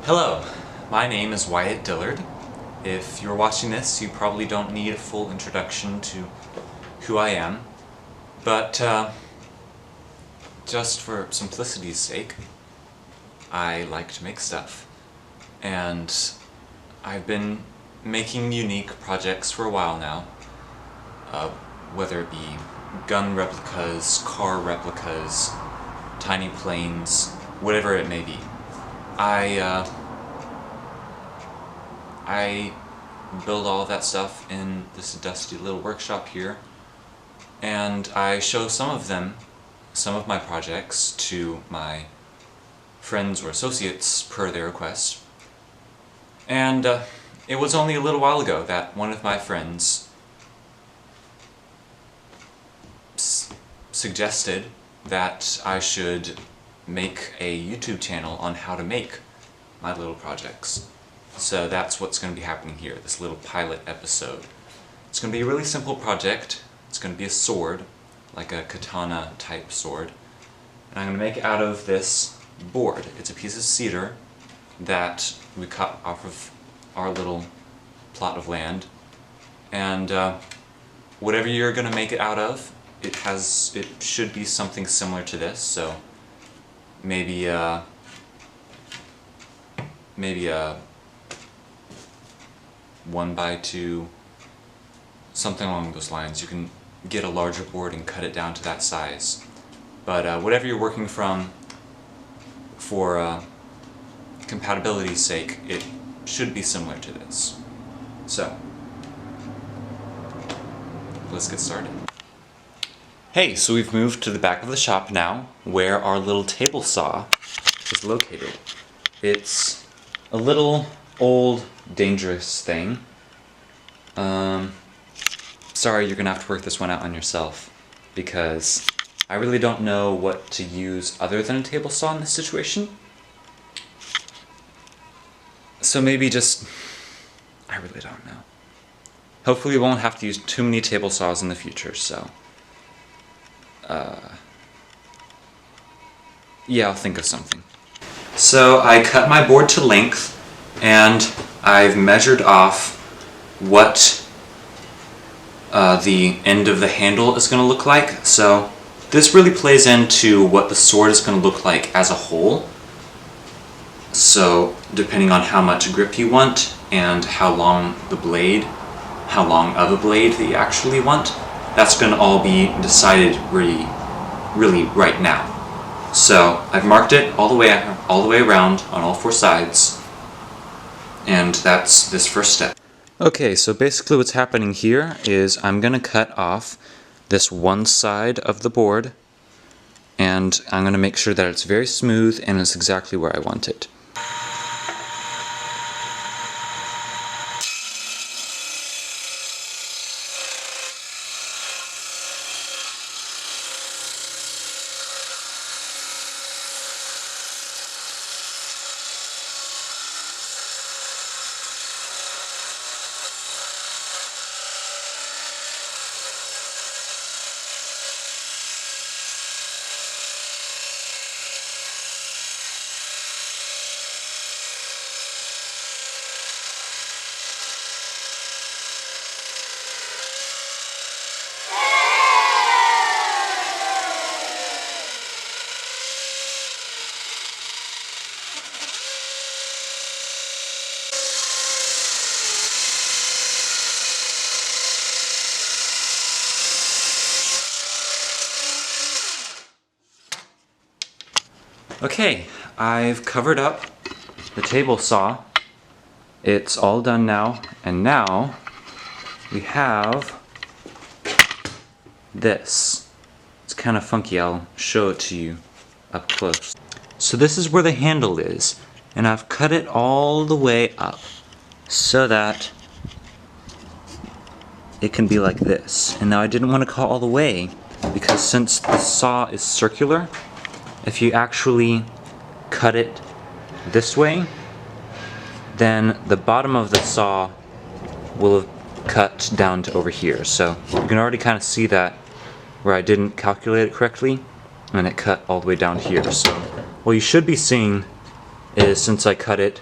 Hello, my name is Wyatt Dillard. If you're watching this, you probably don't need a full introduction to who I am, but just for simplicity's sake, I like to make stuff. And I've been making unique projects for a while now, whether it be gun replicas, car replicas, tiny planes, whatever it may be. I build all of that stuff in this dusty little workshop here, and I show some of my projects to my friends or associates per their request. And it was only a little while ago that one of my friends suggested that I should make a YouTube channel on how to make my little projects. So that's what's going to be happening here, this little pilot episode. It's going to be a really simple project. It's going to be a sword, like a katana type sword. And I'm going to make it out of this board. It's a piece of cedar that we cut off of our little plot of land. And whatever you're going to make it out of, it should be something similar to this. So maybe a 1x2, something along those lines. You can get a larger board and cut it down to that size. But whatever you're working from, for compatibility's sake, it should be similar to this. So, let's get started. Hey, so we've moved to the back of the shop now, where our little table saw is located. It's a little old, dangerous thing. Sorry, you're gonna have to work this one out on yourself, because I really don't know what to use other than a table saw in this situation. So maybe I really don't know. Hopefully we won't have to use too many table saws in the future, so yeah, I'll think of something. So I cut my board to length, and I've measured off what the end of the handle is going to look like. So this really plays into what the sword is going to look like as a whole. So depending on how much grip you want and how long of a blade that you actually want, that's going to all be decided really right now. So I've marked it all the way around on all four sides, and that's this first step. Okay, so basically what's happening here is I'm going to cut off this one side of the board, and I'm going to make sure that it's very smooth and it's exactly where I want it. Okay, I've covered up the table saw. It's all done now, and now we have this. It's kind of funky, I'll show it to you up close. So this is where the handle is, and I've cut it all the way up so that it can be like this. And now I didn't want to cut all the way, because since the saw is circular, if you actually cut it this way, then the bottom of the saw will have cut down to over here. So you can already kind of see that where I didn't calculate it correctly, and it cut all the way down here. So what you should be seeing is, since I cut it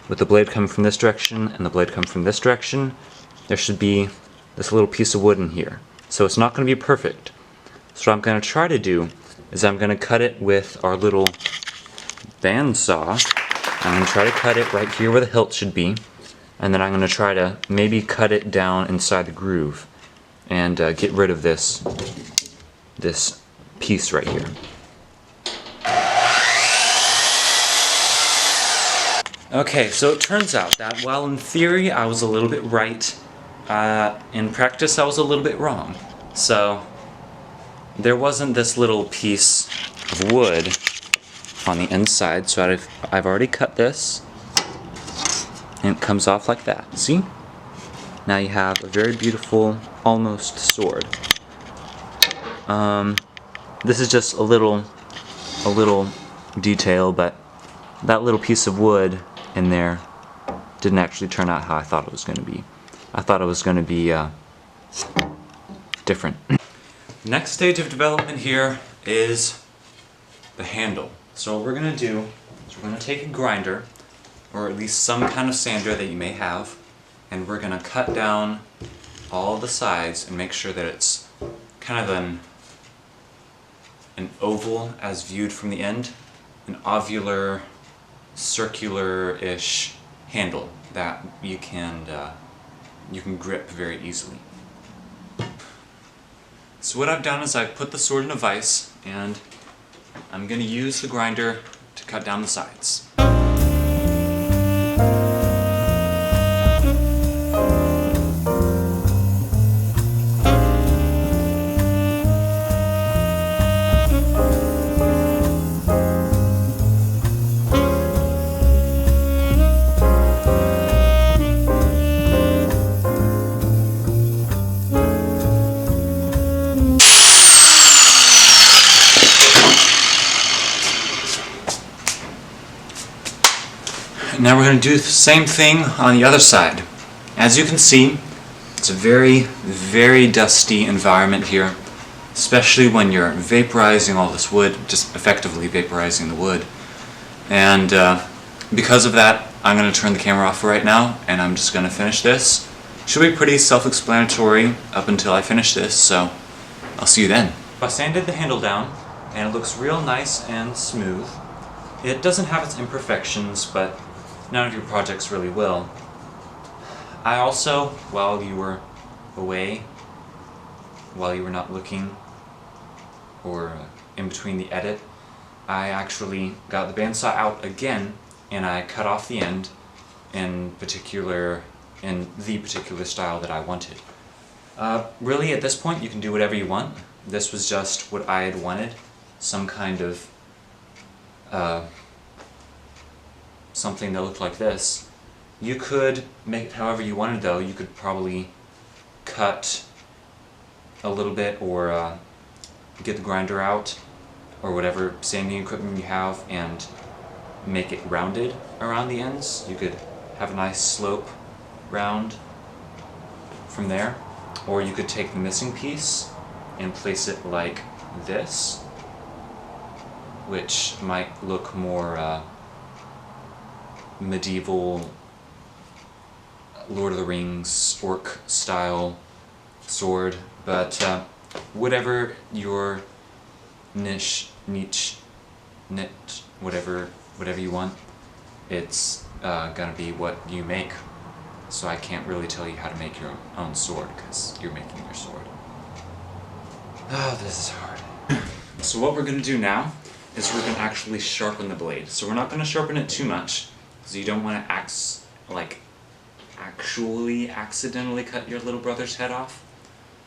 with the blade coming from this direction and the blade coming from this direction, there should be this little piece of wood in here. So it's not going to be perfect. So what I'm going to try to do is I'm going to cut it with our little bandsaw. I'm going to try to cut it right here where the hilt should be, and then I'm going to try to maybe cut it down inside the groove and get rid of this piece right here. Okay, so it turns out that while in theory I was a little bit right, in practice I was a little bit wrong. So there wasn't this little piece of wood on the inside, so I've already cut this, and it comes off like that. See? Now you have a very beautiful, almost sword. This is just a little detail, but that little piece of wood in there didn't actually turn out how I thought it was going to be. I thought it was going to be different. Next stage of development here is the handle. So what we're going to do is we're going to take a grinder, or at least some kind of sander that you may have, and we're going to cut down all the sides and make sure that it's kind of an oval as viewed from the end, an ovular, circular-ish handle that you can grip very easily. So what I've done is I've put the sword in a vise, and I'm going to use the grinder to cut down the sides. Now we're going to do the same thing on the other side. As you can see, it's a very, very dusty environment here, especially when you're vaporizing all this wood, just effectively vaporizing the wood. And because of that, I'm going to turn the camera off right now, and I'm just going to finish this. Should be pretty self-explanatory up until I finish this, so I'll see you then. I sanded the handle down, and it looks real nice and smooth. It doesn't have its imperfections, but none of your projects really will. I also, while you were away, while you were not looking, or in between the edit, I actually got the bandsaw out again, and I cut off the end in the particular style that I wanted. Really, at this point, you can do whatever you want. This was just what I had wanted, some kind of something that looked like this. You could make it however you wanted though. You could probably cut a little bit, or get the grinder out, or whatever sanding equipment you have, and make it rounded around the ends. You could have a nice slope round from there, or you could take the missing piece and place it like this, which might look more medieval, Lord of the Rings, orc style sword, but whatever your niche, whatever you want, it's gonna be what you make. So I can't really tell you how to make your own sword, because you're making your sword. Oh, this is hard. So what we're gonna do now is we're gonna actually sharpen the blade. So we're not gonna sharpen it too much, because you don't want to actually accidentally cut your little brother's head off.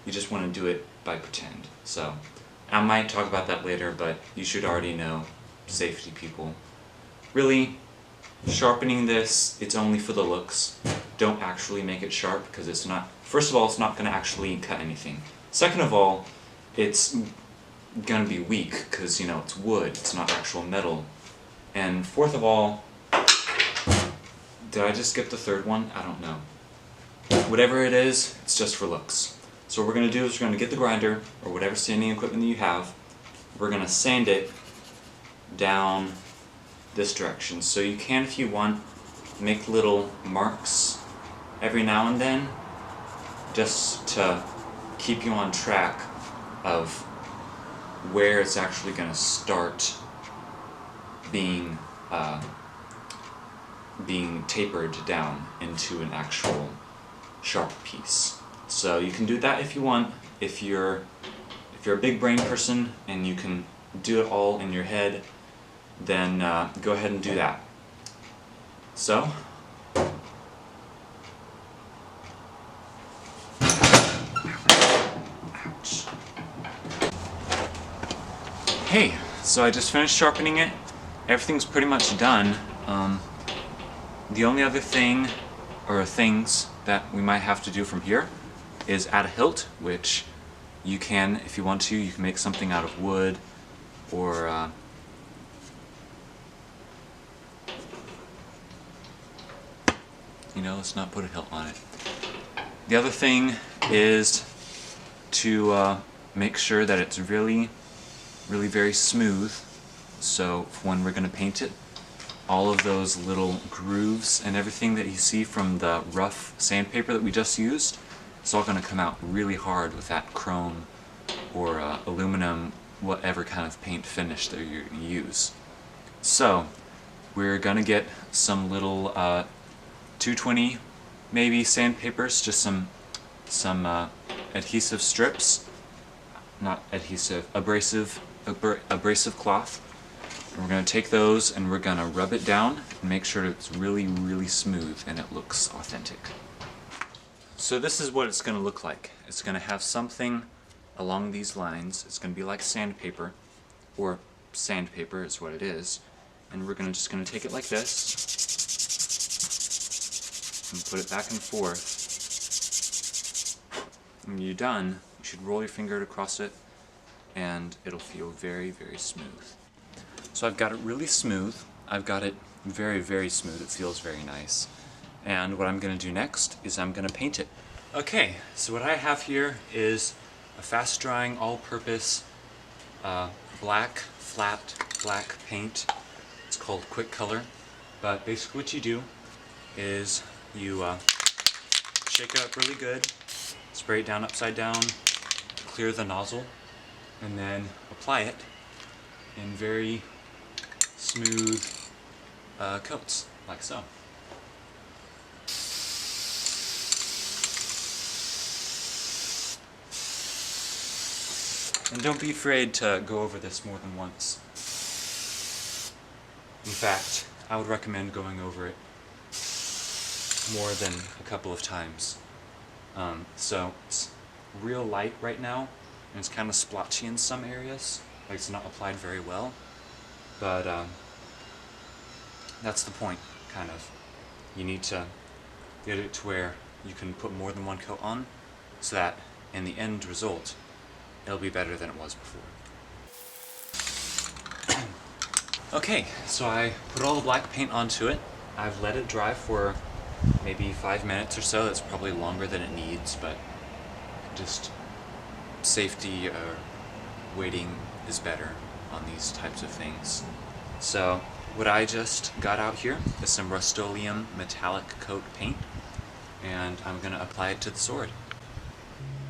You just want to do it by pretend. So I might talk about that later, but you should already know, safety people. Really, sharpening this, it's only for the looks. Don't actually make it sharp, because it's not, first of all, it's not going to actually cut anything. Second of all, it's going to be weak, because, you know, it's wood, it's not actual metal. And fourth of all, did I just skip the third one? I don't know. Whatever it is, it's just for looks. So what we're going to do is we're going to get the grinder, or whatever sanding equipment that you have, we're going to sand it down this direction. So you can, if you want, make little marks every now and then just to keep you on track of where it's actually going to start being tapered down into an actual sharp piece. So you can do that if you want. If you're a big brain person and you can do it all in your head, then go ahead and do that. So ouch. Hey, so I just finished sharpening it. Everything's pretty much done. The only other thing, or things, that we might have to do from here is add a hilt, which you can, if you want to, you can make something out of wood, or you know, let's not put a hilt on it. The other thing is to make sure that it's really very smooth, so when we're going to paint it, all of those little grooves and everything that you see from the rough sandpaper that we just used, it's all going to come out really hard with that chrome or aluminum, whatever kind of paint finish that you're going to use. So we're going to get some little 220 maybe sandpapers, just some adhesive strips, not adhesive, abrasive cloth. And we're going to take those and we're going to rub it down and make sure it's really smooth and it looks authentic. So this is what it's going to look like. It's going to have something along these lines. It's going to be like sandpaper, or sandpaper is what it is. And we're just going to take it like this and put it back and forth. When you're done, you should roll your finger across it and it'll feel very smooth. So I've got it really smooth. I've got it very smooth. It feels very nice. And what I'm going to do next is I'm going to paint it. Okay, so what I have here is a fast drying all-purpose flat black paint. It's called Quick Color. But basically what you do is you shake it up really good, spray it down upside down, clear the nozzle, and then apply it in very smooth coats, like so. And don't be afraid to go over this more than once. In fact, I would recommend going over it more than a couple of times. So it's real light right now, and it's kind of splotchy in some areas, like it's not applied very well. But that's the point, kind of. You need to get it to where you can put more than one coat on, so that in the end result, it'll be better than it was before. Okay, so I put all the black paint onto it. I've let it dry for maybe 5 minutes or so. That's probably longer than it needs, but just safety or waiting is better on these types of things. So what I just got out here is some Rust-Oleum metallic coat paint, and I'm going to apply it to the sword.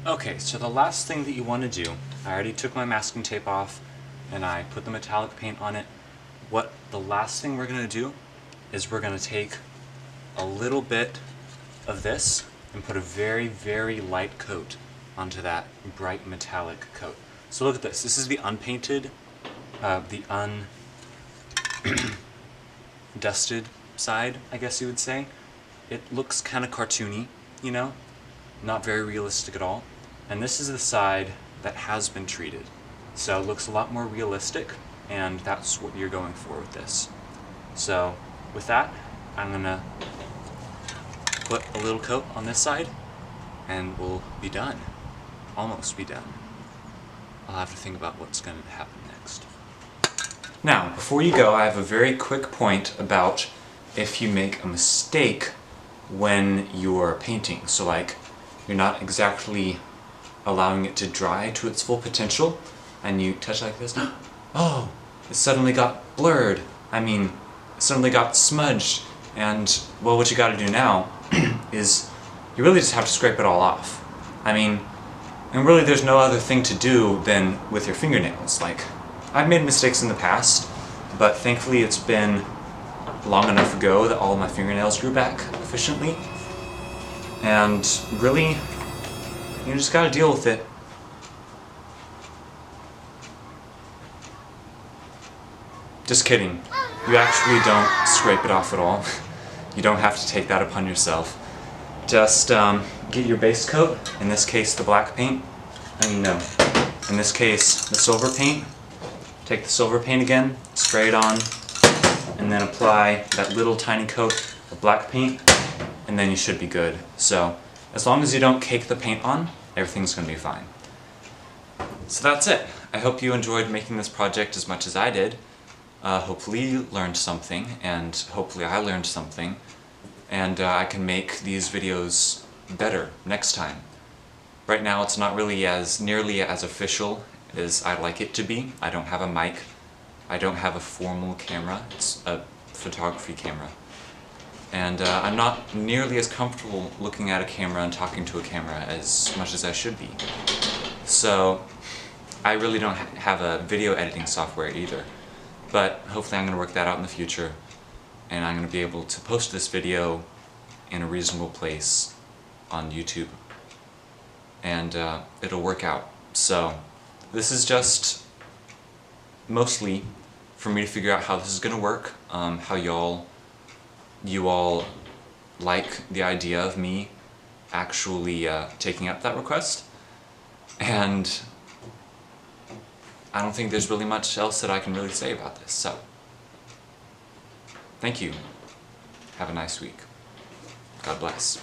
Okay, so the last thing that you want to do, I already took my masking tape off and I put the metallic paint on it. The last thing we're going to do is we're going to take a little bit of this and put a very light coat onto that bright metallic coat. So look at this. This is the unpainted, the undusted side, I guess you would say. It looks kind of cartoony, you know? Not very realistic at all. And this is the side that has been treated. So it looks a lot more realistic, and that's what you're going for with this. So with that, I'm gonna put a little coat on this side and we'll be done. Almost be done. I'll have to think about what's gonna happen next. Now, before you go, I have a very quick point about if you make a mistake when you're painting. So like, you're not exactly allowing it to dry to its full potential, and you touch like this, oh, it suddenly got blurred. I mean, it suddenly got smudged, And, well, what you gotta do now is you really just have to scrape it all off. I mean, and really there's no other thing to do than with your fingernails. Like, I've made mistakes in the past, but thankfully it's been long enough ago that all of my fingernails grew back efficiently. And really, you just gotta deal with it. Just kidding. You actually don't scrape it off at all. You don't have to take that upon yourself. Just get your base coat, in this case the black paint. I mean, no. In this case, the silver paint. Take the silver paint again, spray it on, and then apply that little tiny coat of black paint, and then you should be good. So, as long as you don't cake the paint on, everything's gonna be fine. So that's it. I hope you enjoyed making this project as much as I did. Hopefully you learned something, and hopefully I learned something, and I can make these videos better next time. Right now it's not really nearly as official as I'd like it to be. I don't have a mic, I don't have a formal camera, it's a photography camera. And I'm not nearly as comfortable looking at a camera and talking to a camera as much as I should be. So I really don't have a video editing software either. But hopefully I'm going to work that out in the future, and I'm going to be able to post this video in a reasonable place on YouTube, and it'll work out. So this is just mostly for me to figure out how this is going to work, how you all like the idea of me actually taking up that request, and I don't think there's really much else that I can really say about this, so thank you. Have a nice week. God bless.